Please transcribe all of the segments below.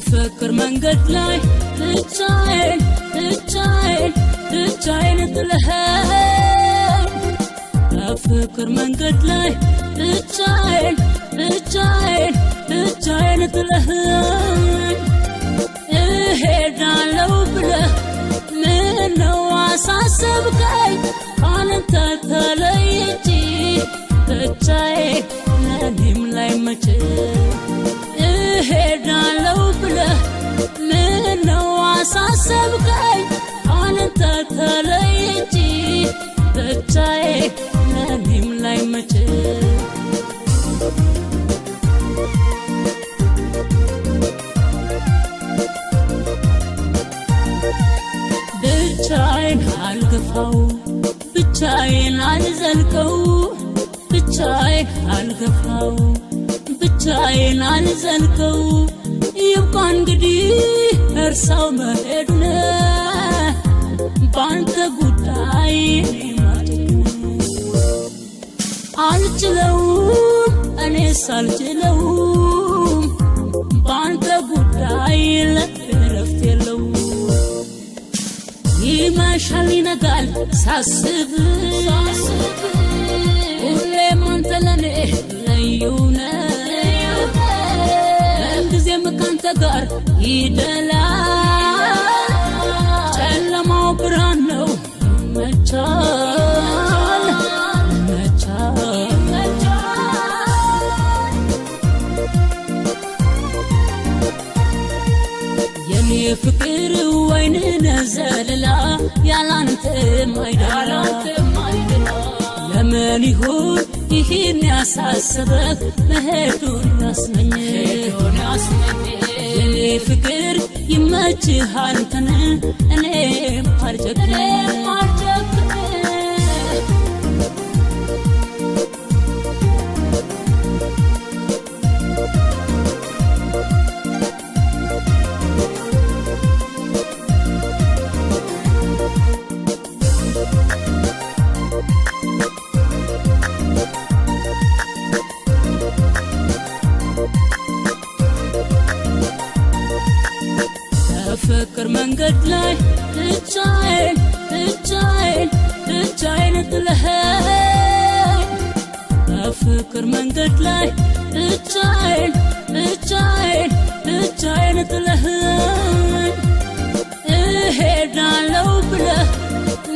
ፍቅር መንገድ ላይ ብቻዬን ጥለኸኝ ፍቅር መንገድ ላይ ብቻዬን ጥለኸኝ እሄዳለሁ ብለህ ምነው አሳሰብከኝ ካንተ ተለይቼ ብቻዬን ለኔም ላይ መቼ እሄዳለሁ ብለህ ምነው አሳሰብከኝ ካንተ ተለይቼ ብቻዬን ለኔም ላይ መቼ ብቻዬን አልገፋው ብቻዬን አልዘልቀው ብቻዬን አልገፋው ብቻዬን አልዘልቀው ይብቃ እንግዲህ እርሳው መሄዱን ባንተ ጉዳይ አልችለውም እኔስ አልችለውም ባንተ ጉዳይ ለእረፍት የለውም ይመሻል ይነጋል ሳስብ ሁሌም አንተ ለኔ ልዩ ነህ ምንጊዜም ካንተ ጋር ይደላል ጨለማው ብርሃን ነው ይመቻል የኔ ፍቅር ወይን ነዘለላ ያላንተ ማይደላ ለምን ይሁን ይህን ያሳሰበህ መሄዱን ያስመኝ የኔ ፍቅር ይመችሃል አንተን እኔም አልጨክን ፍቅር መንገድ ላይ ብቻዬን ጥለኸኝ ፍቅር መንገድ ላይ ብቻዬን ጥለኸኝ እሄዳለሁ ብለህ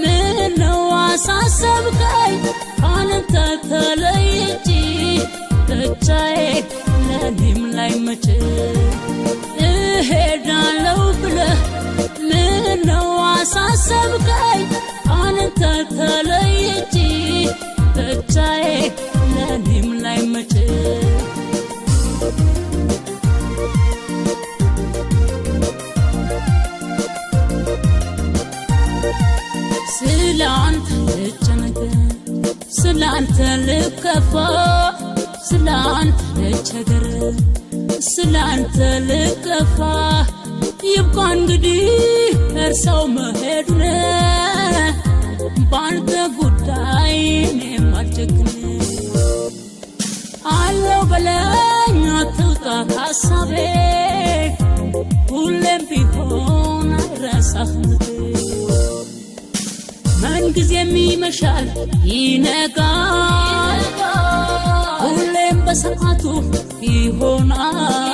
ምነው አሳሰብከኝ ካንተ ተለይቼ ብቻዬን ለኔም ላይ መቼ እሄዳለሁ ብለህ ምነው አሳሰብከኝ ካንተ ተለይቼ ብቻዬን ለኔም ላይ መቼ ስላንተ ልጨነቅ ስላንተ ልከፋ ስላንተ ልቸገር ስላንተ ልከፋ ይብቃ እንግዲህ እርሳው መሄዱን ባንተ ጉዳይ እኔም አልጨክን አለው በለኝ አትውጣ ከሀሳቤ ሁሌም ቢሆን አይረሳህም ምንጊዜም ይመሻል ይነጋል ሁሌም በሰዓቱ ይሆናል